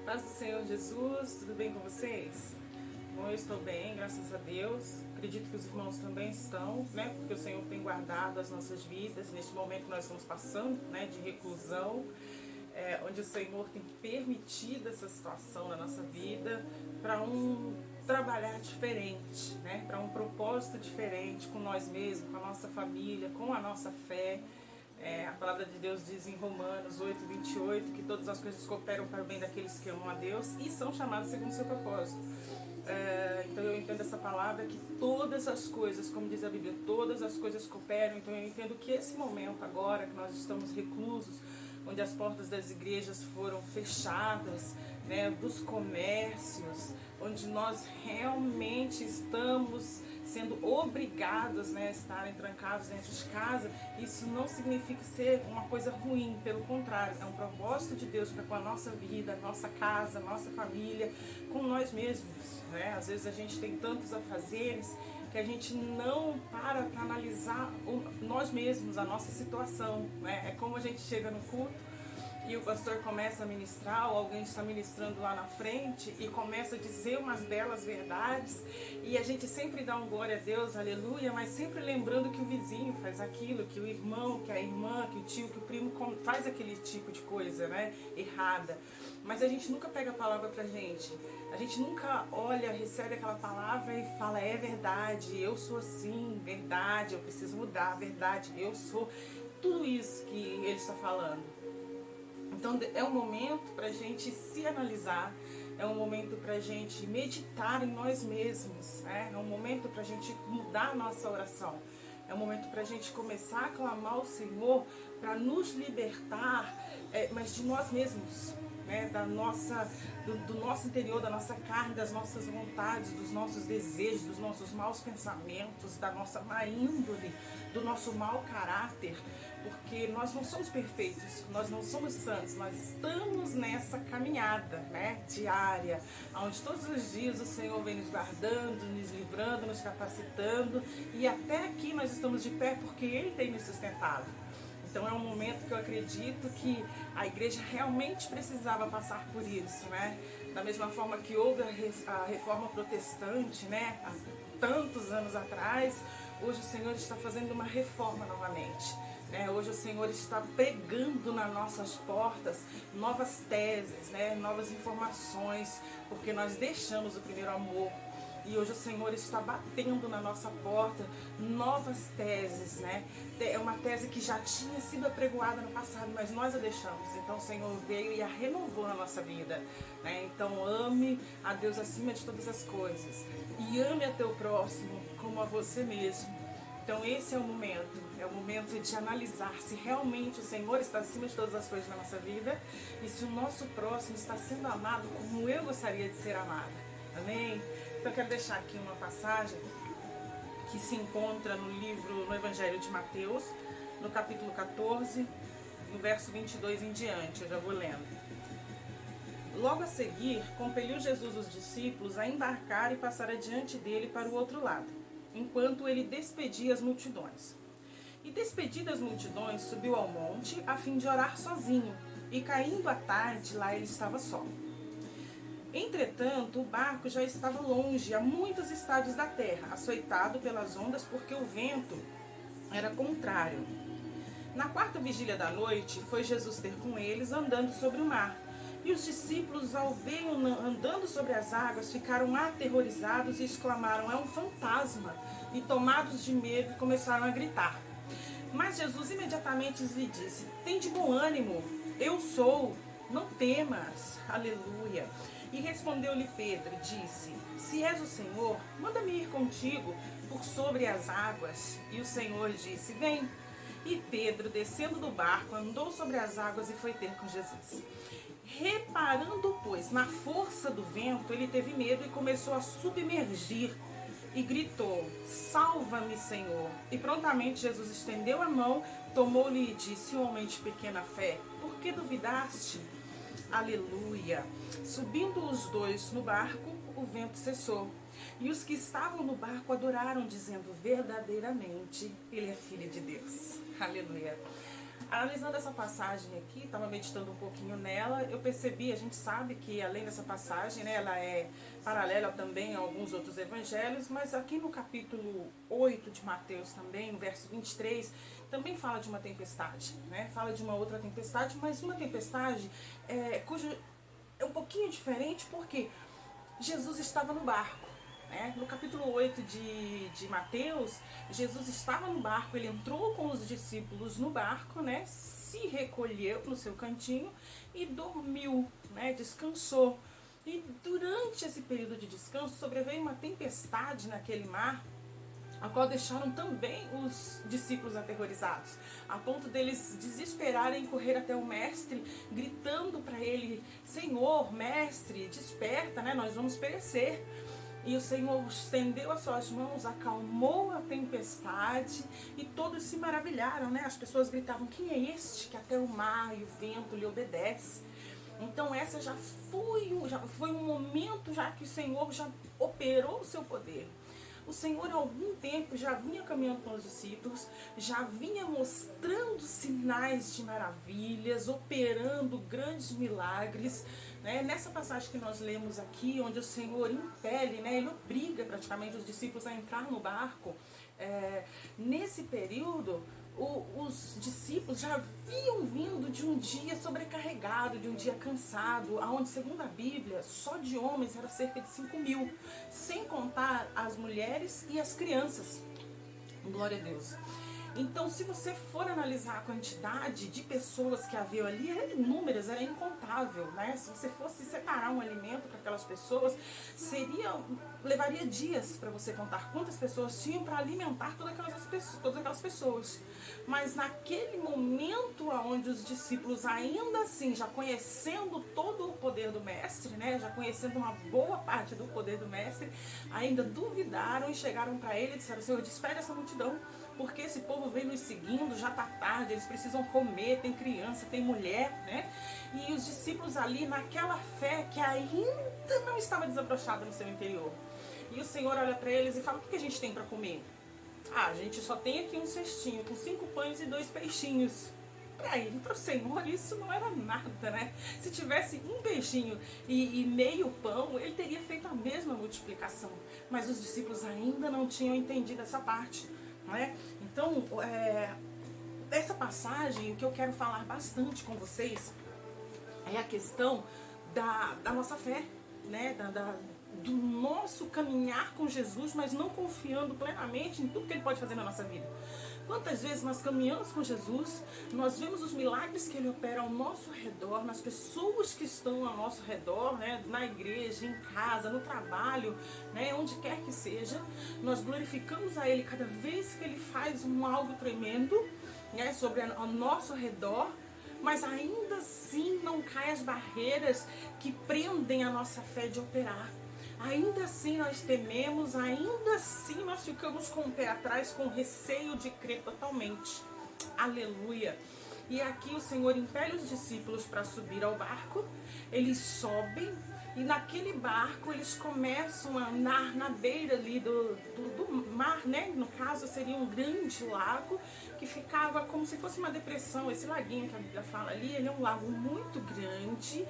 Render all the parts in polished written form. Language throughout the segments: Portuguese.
Paz do Senhor Jesus, tudo bem com vocês? Bom, eu estou bem, graças a Deus. Acredito que os irmãos também estão, né? Porque o Senhor tem guardado as nossas vidas neste momento que nós estamos passando, né? De reclusão, onde o Senhor tem permitido essa situação na nossa vida para um trabalhar diferente, né? Para um propósito diferente com nós mesmos, com a nossa família, com a nossa fé. A palavra de Deus diz em Romanos 8:28 que todas as coisas cooperam para o bem daqueles que amam a Deus e são chamados segundo o seu propósito. Então eu entendo essa palavra que todas as coisas, como diz a Bíblia, todas as coisas cooperam. Então eu entendo que esse momento agora que nós estamos reclusos, onde as portas das igrejas foram fechadas, né, dos comércios, onde nós realmente estamos sendo obrigados, né, a estarem trancados dentro de casa, isso não significa ser uma coisa ruim, pelo contrário, é um propósito de Deus para com a nossa vida, a nossa casa, a nossa família, com nós mesmos, né? Às vezes a gente tem tantos afazeres que a gente não para analisar nós mesmos, a nossa situação, né? É como a gente chega no culto e o pastor começa a ministrar, ou alguém está ministrando lá na frente e começa a dizer umas belas verdades, e a gente sempre dá um glória a Deus, aleluia, mas sempre lembrando que o vizinho faz aquilo, que o irmão, que a irmã, que o tio, que o primo faz aquele tipo de coisa, né, errada. Mas a gente nunca pega a palavra pra gente, a gente nunca olha, recebe aquela palavra e fala, é verdade, eu sou assim, verdade, eu preciso mudar, verdade, eu sou tudo isso que ele está falando. Então é um momento para a gente se analisar, é um momento para a gente meditar em nós mesmos, né? É um momento para a gente mudar a nossa oração, é um momento para a gente começar a clamar ao Senhor para nos libertar, mas de nós mesmos, né? Do nosso interior, da nossa carne, das nossas vontades, dos nossos desejos, dos nossos maus pensamentos, da nossa má índole, do nosso mau caráter, porque nós não somos perfeitos, nós não somos santos, nós estamos nessa caminhada, né, diária, onde todos os dias o Senhor vem nos guardando, nos livrando, nos capacitando, e até aqui nós estamos de pé porque Ele tem nos sustentado. Então é um momento que eu acredito que a igreja realmente precisava passar por isso, né? Da mesma forma que houve a reforma protestante, né? Há tantos anos atrás, hoje o Senhor está fazendo uma reforma novamente. Hoje o Senhor está pregando nas nossas portas novas teses, né? Novas informações, porque nós deixamos o primeiro amor. E hoje o Senhor está batendo na nossa porta novas teses, né? É uma tese que já tinha sido apregoada no passado, mas nós a deixamos. Então o Senhor veio e a renovou na nossa vida, né? Então ame a Deus acima de todas as coisas. E ame a teu próximo como a você mesmo. Então esse é o momento de analisar se realmente o Senhor está acima de todas as coisas na nossa vida e se o nosso próximo está sendo amado como eu gostaria de ser amada. Amém? Então eu quero deixar aqui uma passagem que se encontra no Evangelho de Mateus, no capítulo 14, no verso 22 em diante, eu já vou lendo. Logo a seguir, compeliu Jesus os discípulos a embarcar e passar adiante dele para o outro lado, enquanto ele despedia as multidões. E despedidas as multidões, subiu ao monte a fim de orar sozinho, e caindo a tarde, lá ele estava só. Entretanto, o barco já estava longe, a muitos estádios da terra, açoitado pelas ondas, porque o vento era contrário. Na quarta vigília da noite, foi Jesus ter com eles, andando sobre o mar. E os discípulos, ao verem andando sobre as águas, ficaram aterrorizados e exclamaram, é um fantasma! E tomados de medo, começaram a gritar. Mas Jesus imediatamente lhe disse, tem de bom ânimo, eu sou, não temas. Aleluia. E respondeu-lhe Pedro, disse, se és o Senhor, manda-me ir contigo por sobre as águas. E o Senhor disse, vem. E Pedro, descendo do barco, andou sobre as águas e foi ter com Jesus. Reparando, pois, na força do vento, ele teve medo e começou a submergir. E gritou, salva-me, Senhor. E prontamente Jesus estendeu a mão, tomou-lhe e disse, homem de pequena fé, por que duvidaste? Aleluia. Subindo os dois no barco, o vento cessou. E os que estavam no barco adoraram, dizendo, verdadeiramente, ele é filho de Deus. Aleluia. Analisando essa passagem aqui, estava meditando um pouquinho nela, eu percebi, a gente sabe que além dessa passagem, né, ela é paralela também a alguns outros evangelhos, mas aqui no capítulo 8 de Mateus também, no verso 23, também fala de uma tempestade, né? Fala de uma outra tempestade, mas uma tempestade cujo é um pouquinho diferente porque Jesus estava no barco. No capítulo 8 de Mateus, Jesus estava no barco, ele entrou com os discípulos no barco, né, se recolheu no seu cantinho e dormiu, né, descansou. E durante esse período de descanso sobreveio uma tempestade naquele mar, a qual deixaram também os discípulos aterrorizados, a ponto deles desesperarem correr até o mestre, gritando para ele: Senhor, mestre, desperta, né? Nós vamos perecer. E o Senhor estendeu as suas mãos, acalmou a tempestade e todos se maravilharam, né? As pessoas gritavam: quem é este que até o mar e o vento lhe obedece? Então essa já foi um momento já que o Senhor já operou o seu poder. O Senhor há algum tempo já vinha caminhando com os discípulos, já vinha mostrando sinais de maravilhas, operando grandes milagres. Nessa passagem que nós lemos aqui, onde o Senhor impele, né, ele obriga praticamente os discípulos a entrar no barco, nesse período os discípulos já haviam vindo de um dia sobrecarregado, de um dia cansado, onde, segundo a Bíblia, só de homens era cerca de 5.000, sem contar as mulheres e as crianças. Glória a Deus. Então, se você for analisar a quantidade de pessoas que havia ali, eram inúmeras, era incontável, né? Se você fosse separar um alimento para aquelas pessoas, levaria dias para você contar quantas pessoas tinham para alimentar todas aquelas pessoas. Mas naquele momento onde os discípulos, ainda assim, já conhecendo todo o poder do mestre, né? Já conhecendo uma boa parte do poder do mestre, ainda duvidaram e chegaram para ele e disseram: Senhor, despede essa multidão, porque esse povo vem nos seguindo, já está tarde, eles precisam comer, tem criança, tem mulher, né? E os discípulos ali, naquela fé que ainda não estava desabrochada no seu interior. E o Senhor olha para eles e fala: o que a gente tem para comer? A gente só tem aqui um cestinho com 5 pães e 2 peixinhos. Para ele, para o Senhor, isso não era nada, né? Se tivesse um peixinho e meio pão, ele teria feito a mesma multiplicação. Mas os discípulos ainda não tinham entendido essa parte. Então, essa passagem, o que eu quero falar bastante com vocês é a questão da nossa fé, né? Do nosso caminhar com Jesus, mas não confiando plenamente em tudo que Ele pode fazer na nossa vida. Quantas vezes nós caminhamos com Jesus, nós vemos os milagres que Ele opera ao nosso redor, nas pessoas que estão ao nosso redor, né? Na igreja, em casa, no trabalho, né? Onde quer que seja, nós glorificamos a Ele cada vez que Ele faz algo tremendo, né? Sobre ao nosso redor, mas ainda assim não caem as barreiras que prendem a nossa fé de operar. Ainda assim nós tememos, ainda assim nós ficamos com o pé atrás, com receio de crer totalmente. Aleluia! E aqui o Senhor impele os discípulos para subir ao barco, eles sobem e naquele barco eles começam a andar na beira ali do mar, né? No caso seria um grande lago que ficava como se fosse uma depressão. Esse laguinho que a Bíblia fala ali, ele é um lago muito grande,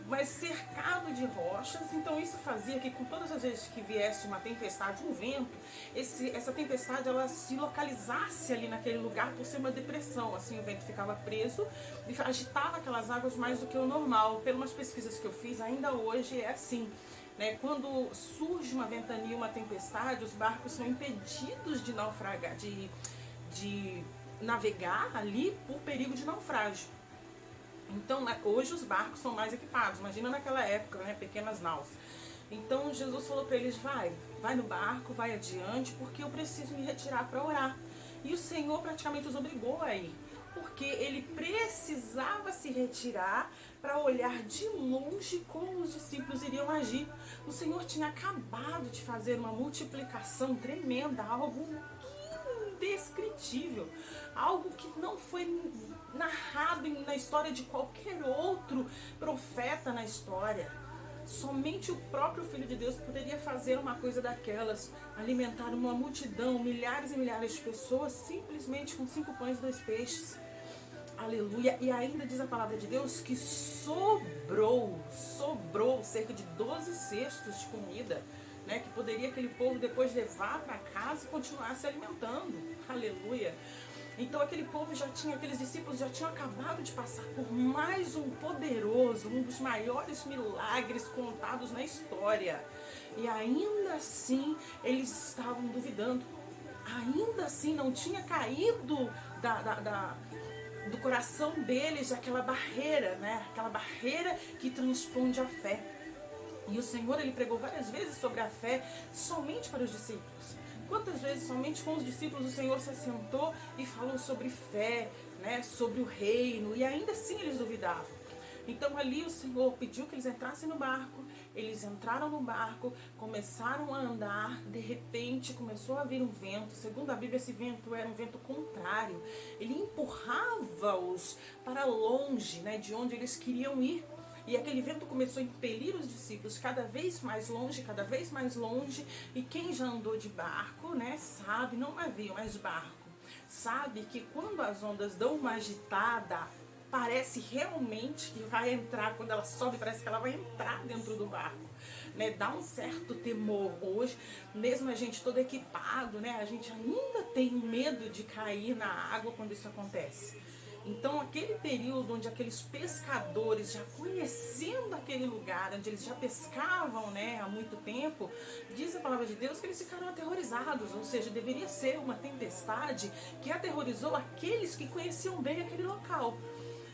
mas cercado de rochas. Então isso fazia que, com todas as vezes que viesse uma tempestade, um vento, essa tempestade ela se localizasse ali naquele lugar por ser uma depressão. Assim, o vento ficava preso e agitava aquelas águas mais do que o normal. Pelas pesquisas que eu fiz, ainda hoje é assim, né? Quando surge uma ventania, uma tempestade, os barcos são impedidos de naufragar, de navegar ali por perigo de naufrágio. Então, hoje os barcos são mais equipados. Imagina naquela época, né? Pequenas naus. Então, Jesus falou para eles: vai no barco, vai adiante, porque eu preciso me retirar para orar. E o Senhor praticamente os obrigou a ir, porque ele precisava se retirar para olhar de longe como os discípulos iriam agir. O Senhor tinha acabado de fazer uma multiplicação tremenda, algo indescritível, algo que não foi narrado na história de qualquer outro profeta na história. Somente o próprio Filho de Deus poderia fazer uma coisa daquelas, alimentar uma multidão, milhares e milhares de pessoas, simplesmente com 5 pães e 2 peixes. Aleluia. E ainda diz a palavra de Deus que sobrou cerca de 12 cestos de comida, né, que poderia aquele povo depois levar para casa e continuar se alimentando. Aleluia. Então aqueles discípulos já tinham acabado de passar por mais um poderoso, um dos maiores milagres contados na história. E ainda assim eles estavam duvidando. Ainda assim não tinha caído do coração deles aquela barreira, né? Aquela barreira que transponde a fé. E o Senhor, ele pregou várias vezes sobre a fé somente para os discípulos. Quantas vezes somente com os discípulos o Senhor se assentou e falou sobre fé, né? Sobre o reino, e ainda assim eles duvidavam. Então ali o Senhor pediu que eles entrassem no barco, eles entraram no barco, começaram a andar, de repente começou a vir um vento. Segundo a Bíblia, esse vento era um vento contrário, ele empurrava-os para longe, né, de onde eles queriam ir. E aquele vento começou a impelir os discípulos cada vez mais longe, e quem já andou de barco, né, sabe, não navio, mas barco, sabe que quando as ondas dão uma agitada, parece realmente que vai entrar, quando ela sobe, parece que ela vai entrar dentro do barco, né? Dá um certo temor. Hoje, mesmo a gente todo equipado, né? A gente ainda tem medo de cair na água quando isso acontece. Então, aquele período onde aqueles pescadores, já conhecendo aquele lugar, onde eles já pescavam, né, há muito tempo, diz a palavra de Deus que eles ficaram aterrorizados, ou seja, deveria ser uma tempestade que aterrorizou aqueles que conheciam bem aquele local.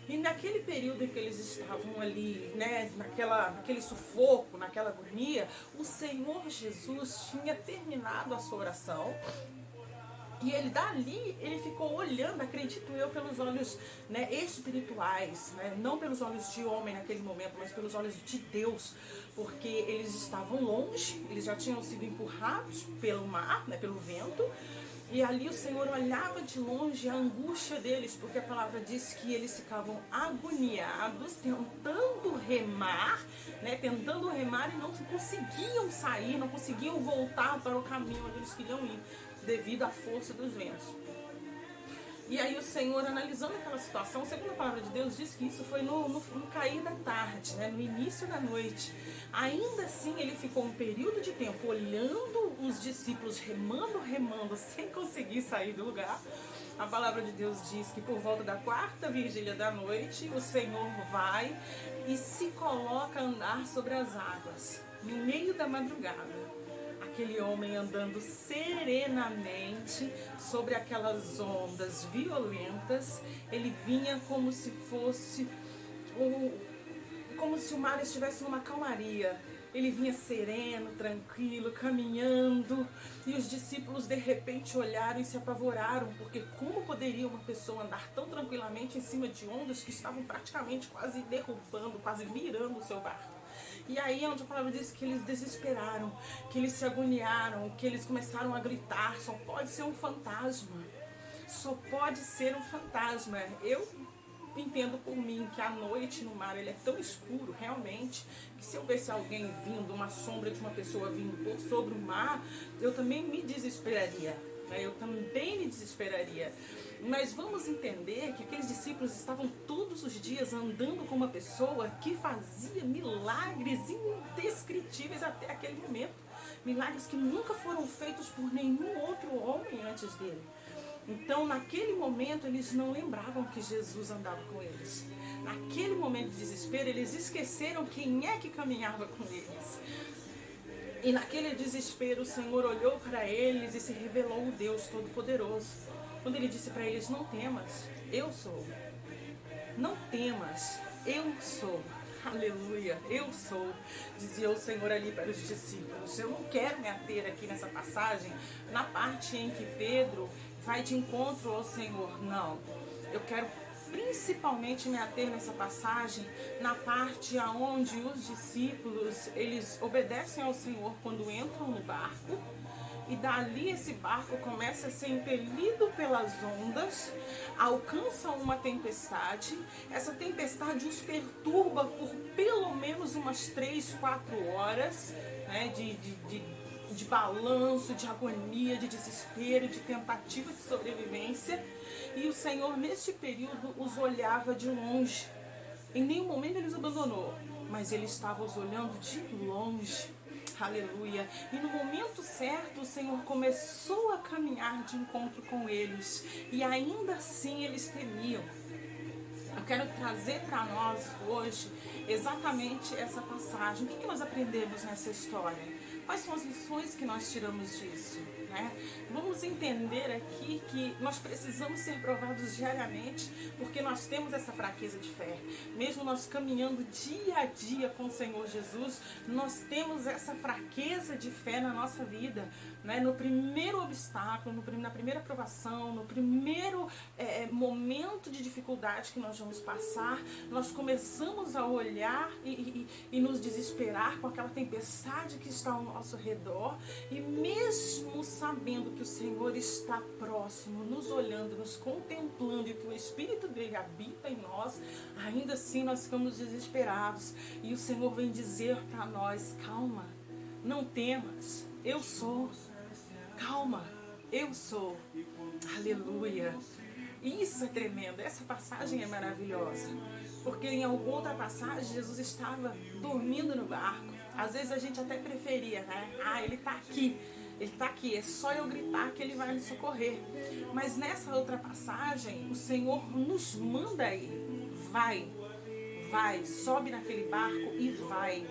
E naquele período em que eles estavam ali, né, naquele sufoco, naquela agonia, o Senhor Jesus tinha terminado a sua oração. E ele dali, ele ficou olhando, acredito eu, pelos olhos, né, espirituais, né, não pelos olhos de homem naquele momento, mas pelos olhos de Deus, porque eles estavam longe, eles já tinham sido empurrados pelo mar, né, pelo vento, e ali o Senhor olhava de longe a angústia deles, porque a palavra diz que eles ficavam agoniados, tentando remar, né, e não conseguiam sair, não conseguiam voltar para o caminho onde eles queriam ir, devido à força dos ventos. E aí o Senhor, analisando aquela situação, segundo a palavra de Deus, diz que isso foi no cair da tarde, né, no início da noite. Ainda assim, ele ficou um período de tempo olhando os discípulos remando, sem conseguir sair do lugar. A palavra de Deus diz que por volta da 4ª vigília da noite, o Senhor vai e se coloca a andar sobre as águas, no meio da madrugada. Aquele homem andando serenamente sobre aquelas ondas violentas, ele vinha como se fosse, como se o mar estivesse numa calmaria. Ele vinha sereno, tranquilo, caminhando, e os discípulos de repente olharam e se apavoraram, porque como poderia uma pessoa andar tão tranquilamente em cima de ondas que estavam praticamente quase derrubando, quase virando o seu barco? E aí é onde a palavra diz que eles desesperaram, que eles se agoniaram, que eles começaram a gritar: só pode ser um fantasma, só pode ser um fantasma. Eu entendo por mim que à noite no mar ele é tão escuro realmente, que se eu visse alguém vindo, uma sombra de uma pessoa vindo por sobre o mar, eu também me desesperaria, né? Mas vamos entender que aqueles discípulos estavam todos os dias andando com uma pessoa que fazia milagres indescritíveis até aquele momento. Milagres que nunca foram feitos por nenhum outro homem antes dele. Então, naquele momento, eles não lembravam que Jesus andava com eles. Naquele momento de desespero, eles esqueceram quem é que caminhava com eles. E naquele desespero, o Senhor olhou para eles e se revelou o Deus Todo-Poderoso. Quando ele disse para eles: não temas, eu sou. Não temas, eu sou. Aleluia, eu sou, dizia o Senhor ali para os discípulos. Eu não quero me ater aqui nessa passagem, na parte em que Pedro vai de encontro ao Senhor. Não, eu quero principalmente me ater nessa passagem, na parte onde os discípulos, eles obedecem ao Senhor quando entram no barco. E dali esse barco começa a ser impelido pelas ondas, alcança uma tempestade. Essa tempestade os perturba por pelo menos umas 3, 4 horas, né, de balanço, de agonia, de desespero, de tentativa de sobrevivência. E o Senhor, neste período, os olhava de longe. Em nenhum momento ele os abandonou, mas ele estava os olhando de longe. Aleluia. E no momento certo, o Senhor começou a caminhar de encontro com eles. E ainda assim eles temiam. Eu quero trazer para nós hoje exatamente essa passagem. O que nós aprendemos nessa história? Quais são as lições que nós tiramos disso? Né? Vamos entender aqui que nós precisamos ser provados diariamente, porque nós temos essa fraqueza de fé. Mesmo nós caminhando dia a dia com o Senhor Jesus, nós temos essa fraqueza de fé na nossa vida. Né? No primeiro obstáculo, na primeira provação, no primeiro momento de dificuldade que nós vamos passar, nós começamos a olhar e nos desesperar com aquela tempestade que está ao nosso redor, e mesmo sabendo que o Senhor está próximo, nos olhando, nos contemplando, e que o Espírito dele habita em nós, ainda assim nós ficamos desesperados. E o Senhor vem dizer para nós: calma, não temas, eu sou. Calma, eu sou. Aleluia. Isso é tremendo. Essa passagem é maravilhosa. Porque em alguma outra passagem, Jesus estava dormindo no barco. Às vezes a gente até preferia, né? Ele está aqui. Ele está aqui. É só eu gritar que ele vai me socorrer. Mas nessa outra passagem, o Senhor nos manda aí. Vai, sobe naquele barco e vai.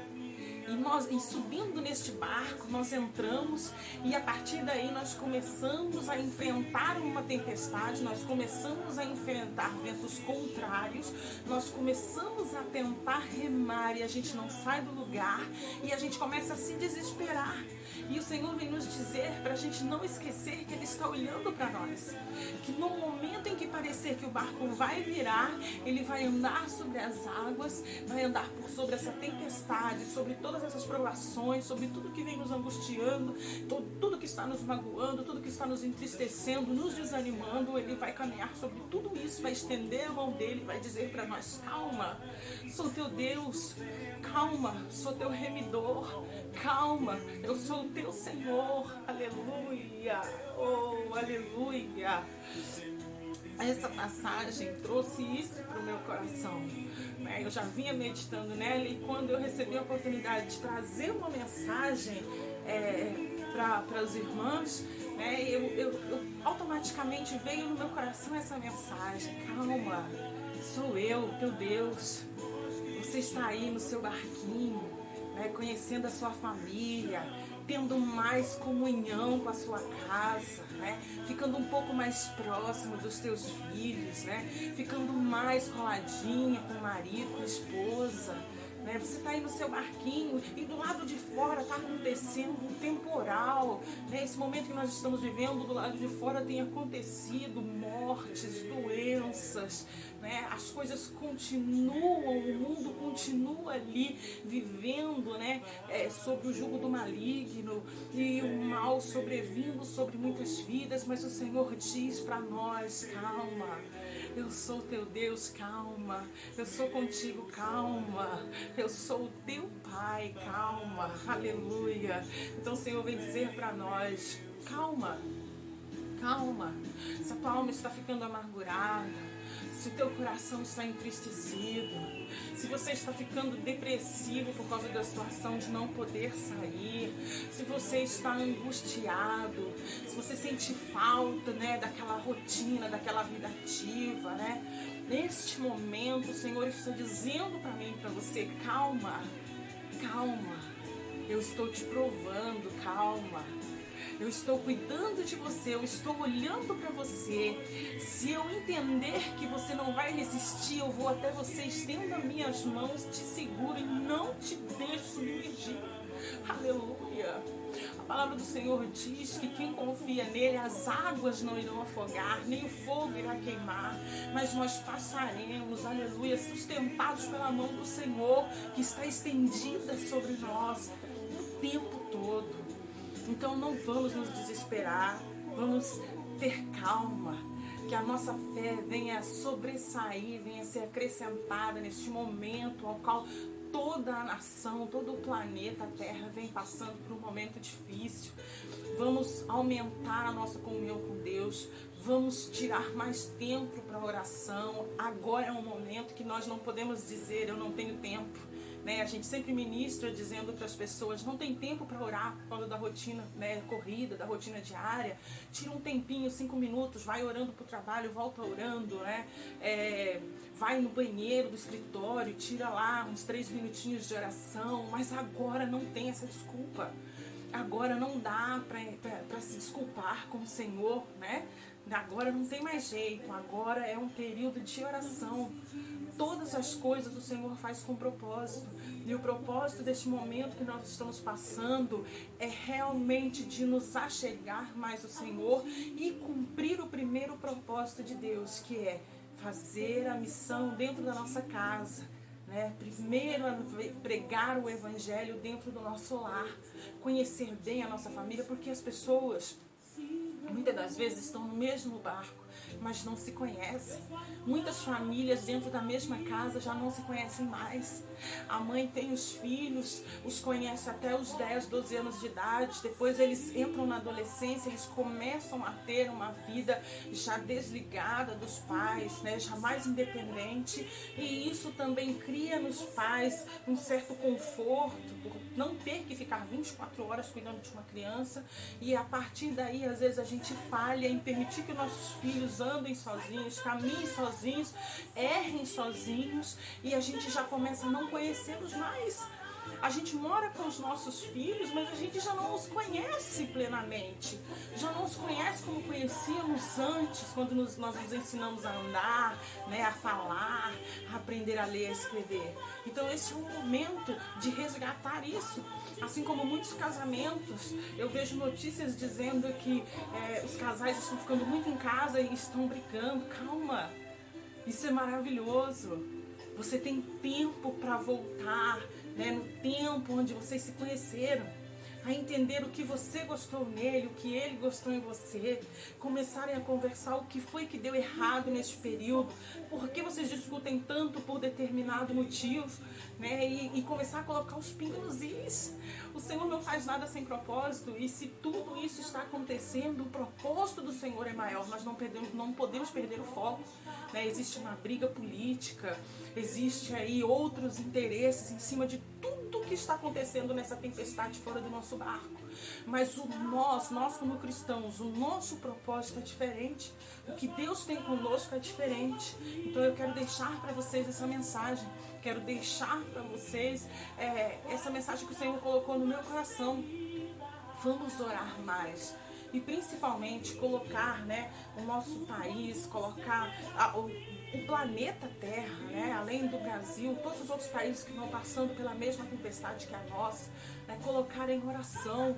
E subindo neste barco, nós entramos, e a partir daí nós começamos a enfrentar uma tempestade, nós começamos a enfrentar ventos contrários, nós começamos a tentar remar e a gente não sai do lugar, e a gente começa a se desesperar. E o Senhor vem nos dizer para a gente não esquecer que Ele está olhando para nós. Que no momento em que parecer que o barco vai virar, Ele vai andar sobre as águas, vai andar por sobre essa tempestade, sobre todas essas provações, sobre tudo que vem nos angustiando, tudo que está nos magoando, tudo que está nos entristecendo, nos desanimando. Ele vai caminhar sobre tudo isso, vai estender a mão dele, vai dizer para nós: calma, sou teu Deus, calma, sou teu remidor, calma, eu sou o teu Senhor. Aleluia, oh, aleluia. Essa passagem trouxe isso para o meu coração. Eu já vinha meditando nela, e quando eu recebi a oportunidade de trazer uma mensagem para os irmãos, eu automaticamente veio no meu coração essa mensagem: calma, sou eu, teu Deus. Você está aí no seu barquinho, conhecendo a sua família, tendo mais comunhão com a sua casa, ficando um pouco mais próximo dos teus filhos, ficando mais coladinha com o marido, com a esposa. Você está aí no seu barquinho e do lado de fora está acontecendo um temporal. Esse momento que nós estamos vivendo, do lado de fora tem acontecido mortes, doenças. As coisas continuam, o mundo continua ali vivendo sob o jugo do maligno, e o mal sobrevindo sobre muitas vidas. Mas o Senhor diz para nós: calma, eu sou teu Deus, calma, eu sou contigo, calma, eu sou o teu Pai, calma, aleluia. Então o Senhor vem dizer para nós: calma, calma. Se a tua alma está ficando amargurada, se o teu coração está entristecido, se você está ficando depressivo por causa da situação de não poder sair, se você está angustiado, se você sente falta daquela rotina, daquela vida ativa, neste momento o Senhor está dizendo para mim e para você: calma, calma, eu estou te provando, calma. Eu estou cuidando de você, eu estou olhando para você. Se eu entender que você não vai resistir, eu vou até você, estendo as minhas mãos, te seguro e não te deixo submergir. Aleluia. A palavra do Senhor diz que quem confia nele, as águas não irão afogar, nem o fogo irá queimar, mas nós passaremos, aleluia, sustentados pela mão do Senhor, que está estendida sobre nós o tempo todo. Então não vamos nos desesperar, vamos ter calma, que a nossa fé venha sobressair, venha ser acrescentada neste momento ao qual toda a nação, todo o planeta, a Terra vem passando por um momento difícil. Vamos aumentar a nossa comunhão com Deus. Vamos tirar mais tempo para a oração. Agora é um momento que nós não podemos dizer, eu não tenho tempo. A gente sempre ministra dizendo para as pessoas, não tem tempo para orar por causa da rotina, corrida, da rotina diária. Tira um tempinho, 5 minutos, vai orando para o trabalho, volta orando, vai no banheiro do escritório, tira lá uns 3 minutinhos de oração. Mas agora não tem essa desculpa. Agora não dá para se desculpar com o Senhor, Agora não tem mais jeito, agora é um período de oração. Todas as coisas o Senhor faz com propósito. E o propósito deste momento que nós estamos passando é realmente de nos achegar mais ao Senhor e cumprir o primeiro propósito de Deus, que é fazer a missão dentro da nossa casa. Primeiro pregar o Evangelho dentro do nosso lar, conhecer bem a nossa família, porque as pessoas muitas das vezes estão no mesmo barco, mas não se conhecem. Muitas famílias dentro da mesma casa já não se conhecem mais. A mãe tem os filhos, os conhece até os 10, 12 anos de idade. Depois eles entram na adolescência, eles começam a ter uma vida já desligada dos pais, já mais independente. E isso também cria nos pais um certo conforto, por não ter que ficar 24 horas cuidando de uma criança. E a partir daí, às vezes, a gente falha em permitir que nossos filhos andem sozinhos, caminhem sozinhos, errem sozinhos, e a gente já começa a não conhecê-los mais. A gente mora com os nossos filhos, mas a gente já não os conhece plenamente. Já não os conhece como conhecíamos antes, quando nós nos ensinamos a andar, a falar, a aprender a ler, a escrever. Então esse é um momento de resgatar isso. Assim como muitos casamentos, eu vejo notícias dizendo que os casais estão ficando muito em casa e estão brigando. Calma, isso é maravilhoso. Você tem tempo para voltar, no tempo onde vocês se conheceram, a entender o que você gostou nele, o que ele gostou em você, começarem a conversar o que foi que deu errado nesse período, por que vocês discutem tanto por determinado motivo, e começar a colocar os pingos nos is. O Senhor não faz nada sem propósito, e se tudo isso está acontecendo, o propósito do Senhor é maior. Nós não podemos perder o foco. Existe uma briga política, existe aí outros interesses em cima de tudo que está acontecendo nessa tempestade fora do nosso barco. Mas nós como cristãos, o nosso propósito é diferente. O que Deus tem conosco é diferente. Então eu quero deixar para vocês essa mensagem. Quero deixar para vocês essa mensagem que o Senhor colocou no meu coração. Vamos orar mais. E principalmente colocar o nosso país, colocar o planeta Terra, além do Brasil, todos os outros países que estão passando pela mesma tempestade que a nossa, colocar em oração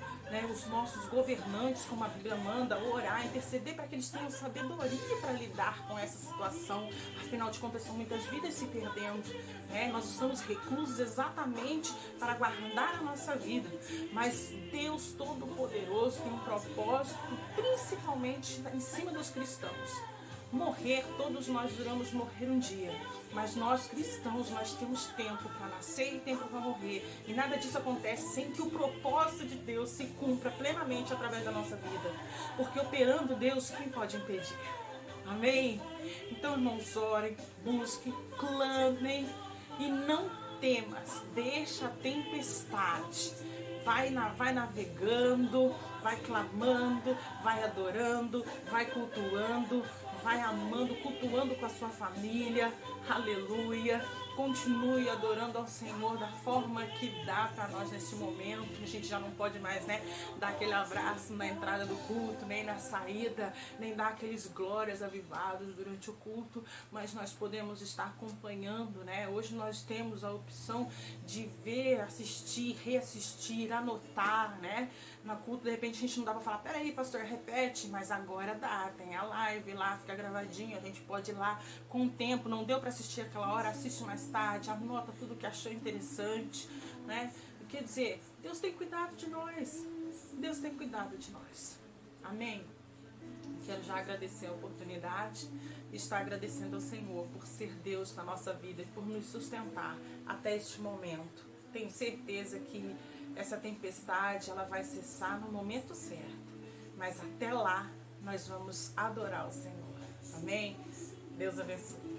os nossos governantes, como a Bíblia manda, orar, interceder para que eles tenham sabedoria para lidar com essa situação. Afinal de contas, são muitas vidas se perdendo. Nós estamos reclusos exatamente para guardar a nossa vida. Mas Deus Todo-Poderoso tem um propósito, principalmente em cima dos cristãos. Morrer, todos nós iremos morrer um dia, mas nós cristãos, nós temos tempo para nascer e tempo para morrer, e nada disso acontece sem que o propósito de Deus se cumpra plenamente através da nossa vida, porque operando Deus, quem pode impedir? Amém? Então, irmãos, orem, busquem, clamem e não temas, deixa a tempestade. Vai navegando, vai clamando, vai adorando, vai cultuando, vai amando, cultuando com a sua família. Aleluia. Continue adorando ao Senhor da forma que dá para nós nesse momento. A gente já não pode mais, dar aquele abraço na entrada do culto, nem na saída, nem dar aqueles glórias avivados durante o culto, mas nós podemos estar acompanhando, Hoje nós temos a opção de ver, assistir, reassistir, anotar, No culto, de repente, a gente não dá para falar, peraí, pastor, repete, mas agora dá, tem a live lá, fica gravadinho, a gente pode ir lá com o tempo, não deu para assistir aquela hora, assiste mais tarde, anota tudo que achou interessante, Quer dizer, Deus tem cuidado de nós, Deus tem cuidado de nós, amém? Quero já agradecer a oportunidade e estar agradecendo ao Senhor por ser Deus na nossa vida e por nos sustentar até este momento. Tenho certeza que essa tempestade ela vai cessar no momento certo, mas até lá nós vamos adorar o Senhor. Amém? Deus abençoe.